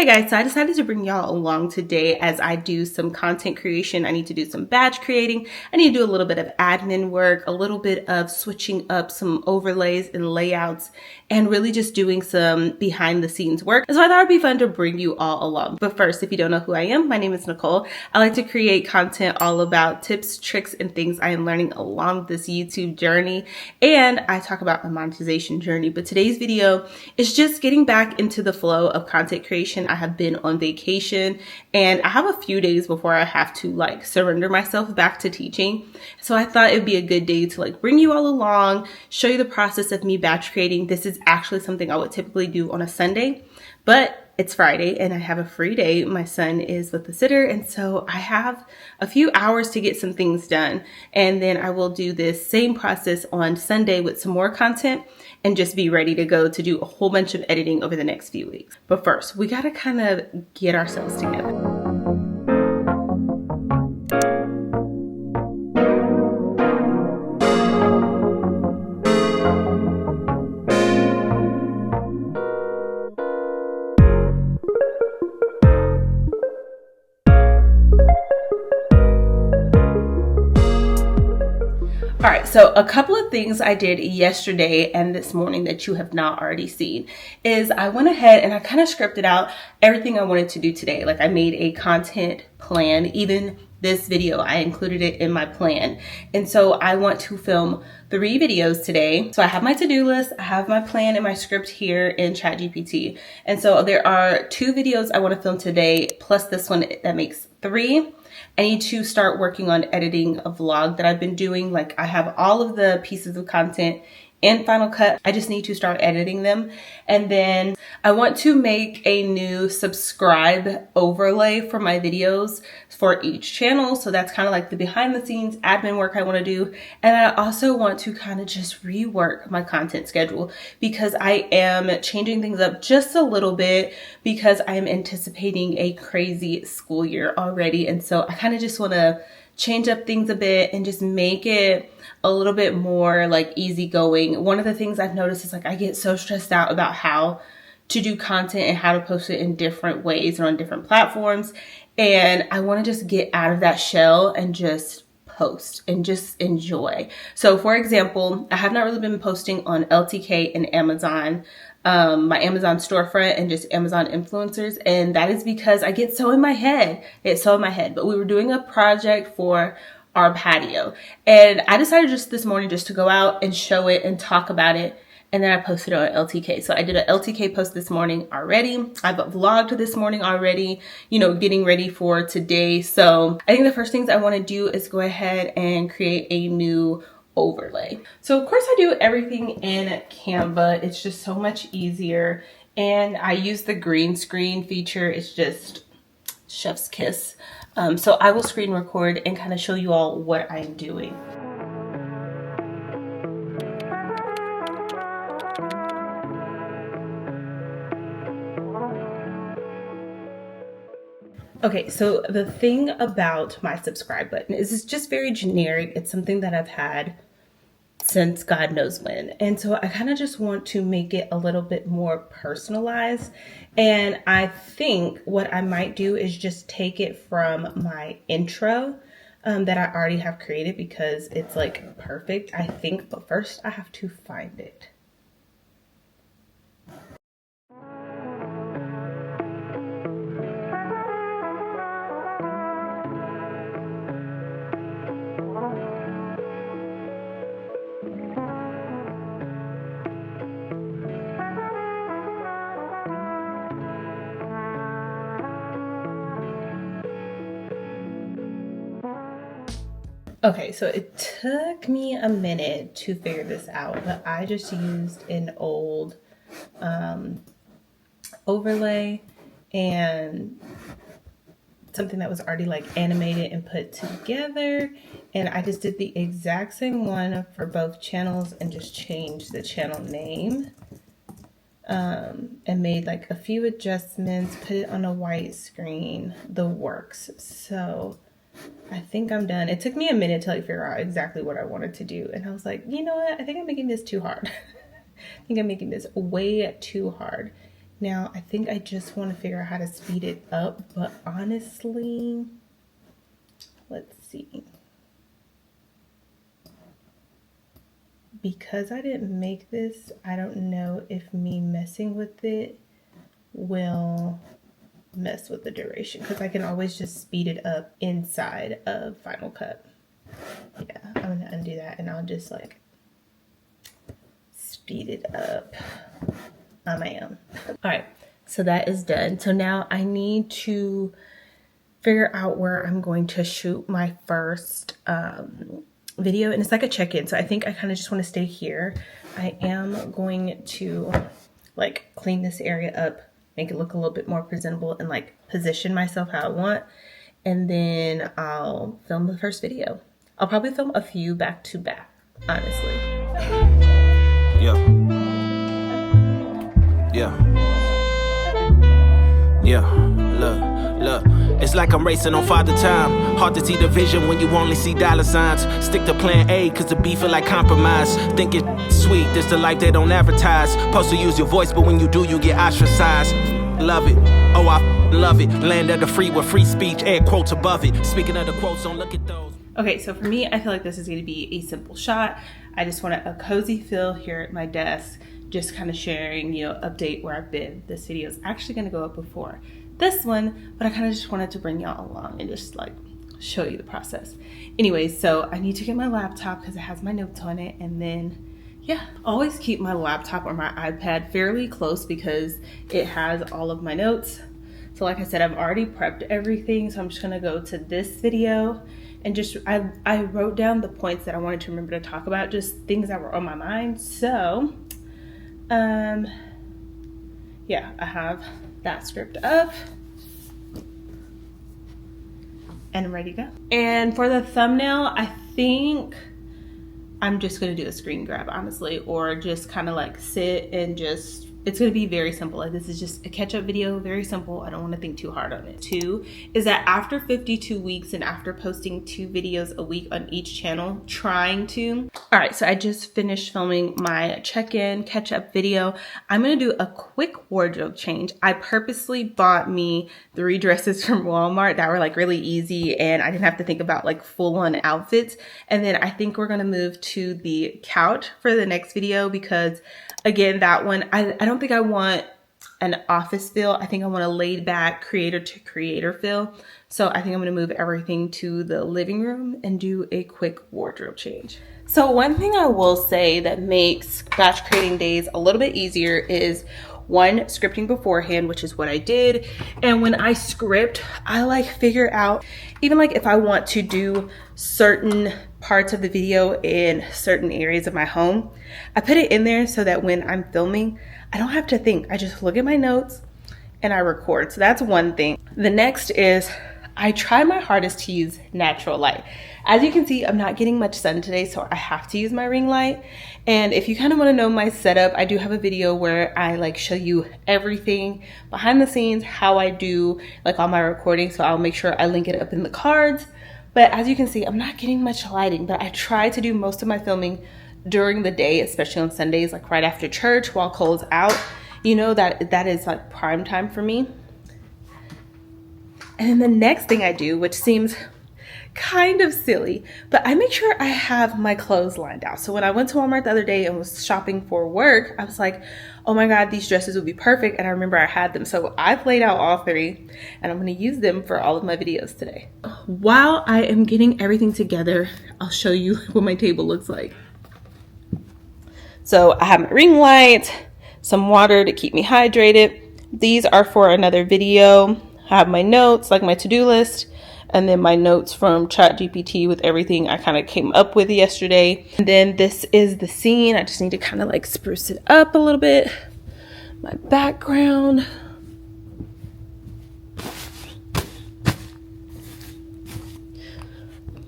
Hey guys, so I decided to bring y'all along today as I do some content creation. I need to do some badge creating. I need to do a little bit of admin work, a little bit of switching up some overlays and layouts, and really just doing some behind the scenes work. So I thought it'd be fun to bring you all along. But first, if you don't know who I am, my name is Nichole. I like to create content all about tips, tricks, and things I am learning along this YouTube journey. And I talk about my monetization journey. But today's video is just getting back into the flow of content creation. I have been on vacation and I have a few days before I have to surrender myself back to teaching. So I thought it'd be a good day to bring you all along, show you the process of me batch creating. This is actually something I would typically do on a Sunday, but it's Friday and I have a free day. My son is with the sitter, and so I have a few hours to get some things done. And then I will do this same process on Sunday with some more content and just be ready to go to do a whole bunch of editing over the next few weeks. But first, we gotta kind of get ourselves together. All right, so a couple of things I did yesterday and this morning that you have not already seen is I went ahead and I kind of scripted out everything I wanted to do today. I made a content plan. Even this video, I included it in my plan. And so I want to film 3 videos today. So I have my to-do list, I have my plan and my script here in ChatGPT. And so there are 2 videos I want to film today, plus this one that makes 3. I need to start working on editing a vlog that I've been doing. I have all of the pieces of content in Final Cut. I just need to start editing them. And then I want to make a new subscribe overlay for my videos for each channel. So that's kind of like the behind the scenes admin work I want to do. And I also want to kind of just rework my content schedule because I am changing things up just a little bit because I am anticipating a crazy school year already. And so I kind of just want to change up things a bit and just make it a little bit more easygoing. One of the things I've noticed is I get so stressed out about how to do content and how to post it in different ways and on different platforms. And I want to just get out of that shell and just post and just enjoy. So for example, I have not really been posting on LTK and Amazon, my Amazon storefront and just Amazon influencers. And that is because I get so in my head. It's so in my head. But we were doing a project for our patio. And I decided just this morning just to go out and show it and talk about it. And then I posted it on LTK. So I did an LTK post this morning already. I've vlogged this morning already, getting ready for today. So I think the first things I want to do is go ahead and create a new overlay. So of course I do everything in Canva. It's just so much easier. And I use the green screen feature. It's just chef's kiss. So I will screen record and kind of show you all what I'm doing. Okay, so the thing about my subscribe button is it's just very generic. It's something that I've had since God knows when. And so I kind of just want to make it a little bit more personalized. And I think what I might do is just take it from my intro that I already have created because it's perfect, I think. But first I have to find it. Okay, so it took me a minute to figure this out, but I just used an old overlay and something that was already animated and put together. And I just did the exact same one for both channels and just changed the channel name and made a few adjustments, put it on a white screen, the works. So I think I'm done. It took me a minute to figure out exactly what I wanted to do. And I was like, you know what? I think I'm making this too hard. I think I'm making this way too hard. Now, I think I just want to figure out how to speed it up, but honestly, let's see. Because I didn't make this, I don't know if me messing with it will mess with the duration, because I can always just speed it up inside of Final Cut. Yeah, I'm gonna undo that and I'll just like speed it up on my own. All right, so that is done. So now I need to figure out where I'm going to shoot my first video, and it's like a check-in. So I think I kind of just want to stay here. I am going to like clean this area up, make it look a little bit more presentable, and like position myself how I want, and then I'll film the first video. I'll probably film a few back to back, honestly. Yeah. Look. It's like I'm racing on Father Time. Hard to see the vision when you only see dollar signs. Stick to plan A, cause the B feel like compromise. Think it's sweet, this the life they don't advertise. Supposed to use your voice, but when you do, you get ostracized. Love it, oh I love it. Land of the free with free speech, air quotes above it. Speaking of the quotes, don't look at those. Okay, so for me, I feel like this is gonna be a simple shot. I just want a cozy feel here at my desk, just kind of sharing, update where I've been. This video is actually gonna go up before this one, but I kind of just wanted to bring y'all along and just like show you the process. Anyways, so I need to get my laptop because it has my notes on it, and then yeah, always keep my laptop or my iPad fairly close because it has all of my notes. So like I said, I've already prepped everything, so I'm just gonna go to this video and just I wrote down the points that I wanted to remember to talk about, just things that were on my mind. So yeah, I have that script up and I'm ready to go. And for the thumbnail, I think I'm just gonna do a screen grab, honestly, or just kind of like sit and just, it's gonna be very simple. Like, this is just a catch-up video, very simple. I don't want to think too hard on it. 2 is that after 52 weeks and after posting 2 videos a week on each channel, all right, so I just finished filming my check-in catch-up video. I'm gonna do a quick wardrobe change. I purposely bought me 3 dresses from Walmart that were like really easy, and I didn't have to think about like full-on outfits. And then I think we're gonna move to the couch for the next video because, again, that one, I don't think I want an office feel. I think I want a laid back creator to creator feel. So I think I'm gonna move everything to the living room and do a quick wardrobe change. So one thing I will say that makes batch creating days a little bit easier is, 1, scripting beforehand, which is what I did. And when I script, I like figure out, even like if I want to do certain parts of the video in certain areas of my home, I put it in there so that when I'm filming, I don't have to think. I just look at my notes and I record. So that's one thing. The next is I try my hardest to use natural light. As you can see, I'm not getting much sun today, so I have to use my ring light. And if you kind of want to know my setup, I do have a video where I like show you everything behind the scenes, how I do like all my recording. So I'll make sure I link it up in the cards. But as you can see, I'm not getting much lighting, but I try to do most of my filming during the day, especially on Sundays, like right after church while Cole's out. You know, that is like prime time for me. And then the next thing I do, which seems kind of silly, but I make sure I have my clothes lined out. So when I went to Walmart the other day and was shopping for work, I was like, oh my God, these dresses would be perfect. And I remember I had them. So I've laid out all 3 and I'm going to use them for all of my videos today. While I am getting everything together, I'll show you what my table looks like. So I have my ring light, some water to keep me hydrated. These are for another video. I have my notes, like my to-do list, and then my notes from ChatGPT with everything I kind of came up with yesterday. And then this is the scene. I just need to kind of like spruce it up a little bit. My background.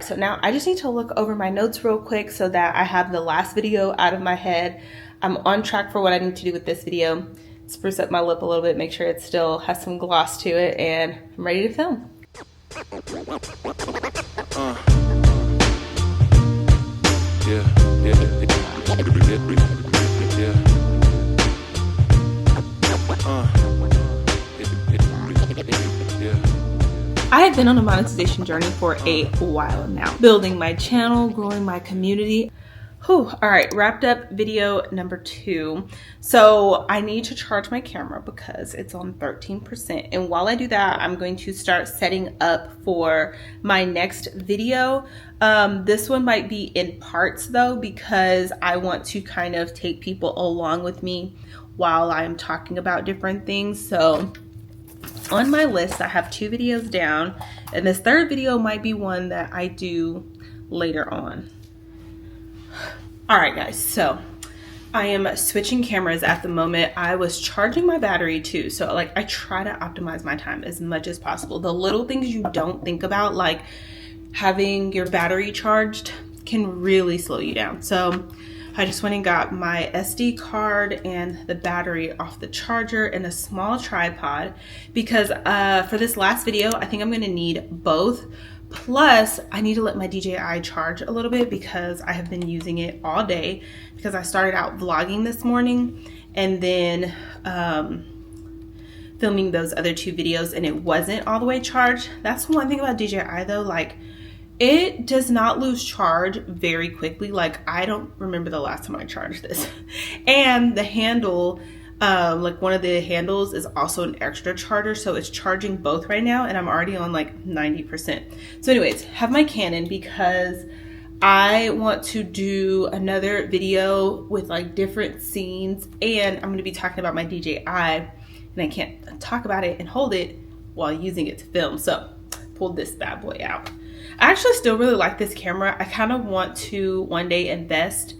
So now I just need to look over my notes real quick so that I have the last video out of my head. I'm on track for what I need to do with this video. Spruce up my lip a little bit, make sure it still has some gloss to it, and I'm ready to film. Yeah. I have been on a monetization journey for a while now, building my channel, growing my community. All right, wrapped up video number 2. So I need to charge my camera because it's on 13%. And while I do that, I'm going to start setting up for my next video. This one might be in parts though, because I want to kind of take people along with me while I'm talking about different things. So on my list, I have 2 videos down, and this 3rd video might be one that I do later on. All right, guys, so I am switching cameras at the moment. I was charging my battery too. So like I try to optimize my time as much as possible. The little things you don't think about, like having your battery charged, can really slow you down. So I just went and got my SD card and the battery off the charger and a small tripod because for this last video, I think I'm gonna need both. Plus, I need to let my DJI charge a little bit because I have been using it all day because I started out vlogging this morning and then filming those other 2 videos and it wasn't all the way charged. That's one thing about DJI though, like it does not lose charge very quickly. Like I don't remember the last time I charged this. And the handle, like one of the handles is also an extra charger, so it's charging both right now and I'm already on like 90%. So anyways, have my Canon because I want to do another video with like different scenes and I'm going to be talking about my DJI and I can't talk about it and hold it while using it to film. So pulled this bad boy out. I actually still really like this camera. I kind of want to one day invest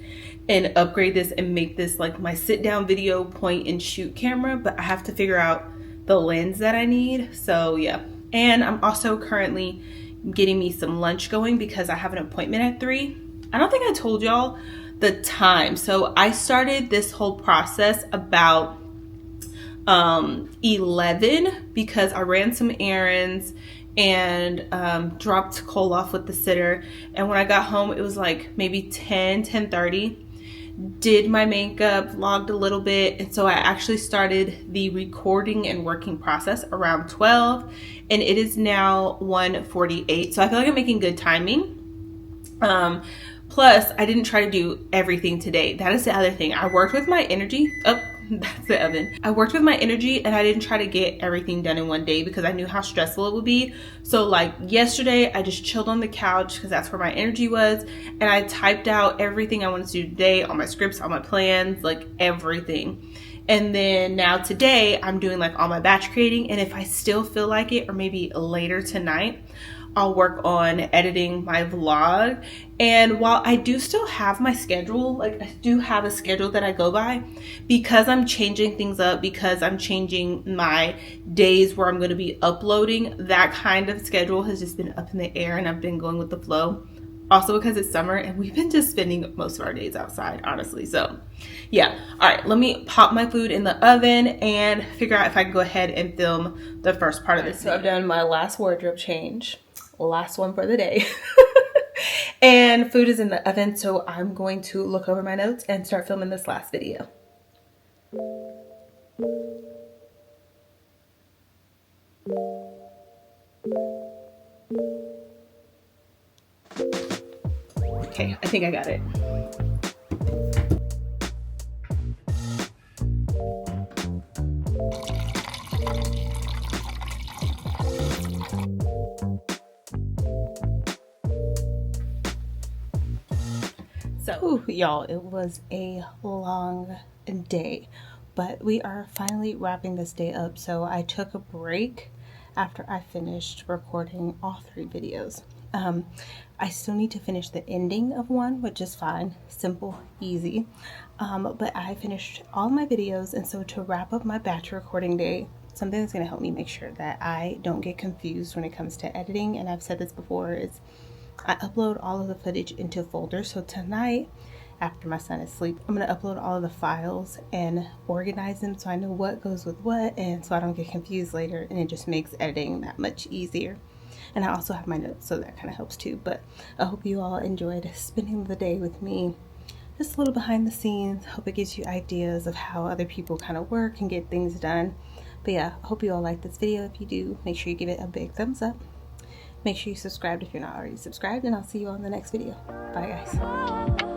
and upgrade this and make this like my sit down video point and shoot camera, but I have to figure out the lens that I need. So yeah, and I'm also currently getting me some lunch going because I have an appointment at 3. I don't think I told y'all the time. So I started this whole process about 11 because I ran some errands and dropped Cole off with the sitter, and when I got home it was like maybe 10:30. Did my makeup, vlogged a little bit, and so I actually started the recording and working process around 12 and it is now 1:48, so I feel like I'm making good timing. Plus I didn't try to do everything today. That is the other thing. I worked with my energy. That's the oven. I worked with my energy and I didn't try to get everything done in one day because I knew how stressful it would be. So like yesterday, I just chilled on the couch because that's where my energy was. And I typed out everything I wanted to do today, all my scripts, all my plans, like everything. And then now today I'm doing like all my batch creating. And if I still feel like it, or maybe later tonight, I'll work on editing my vlog. And while I do still have my schedule, like I do have a schedule that I go by, because I'm changing things up, because I'm changing my days where I'm going to be uploading, that kind of schedule has just been up in the air and I've been going with the flow. Also because it's summer and we've been just spending most of our days outside, honestly. So yeah. All right, let me pop my food in the oven and figure out if I can go ahead and film the first part of this. So I've done my last wardrobe change. Last one for the day. And food is in the oven, so I'm going to look over my notes and start filming this last video. Okay, I think I got it. So, y'all, it was a long day, but we are finally wrapping this day up. So I took a break after I finished recording all 3 videos. I still need to finish the ending of one, which is fine, simple, easy. But I finished all my videos, and so to wrap up my batch recording day, something that's going to help me make sure that I don't get confused when it comes to editing, and I've said this before, is I upload all of the footage into folders. So tonight, after my son is asleep, I'm going to upload all of the files and organize them so I know what goes with what, and so I don't get confused later, and it just makes editing that much easier. And I also have my notes, so that kind of helps too. But I hope you all enjoyed spending the day with me. Just a little behind the scenes. Hope it gives you ideas of how other people kind of work and get things done. But yeah, I hope you all like this video. If you do, make sure you give it a big thumbs up. Make sure you subscribe if you're not already subscribed, and I'll see you on the next video. Bye guys.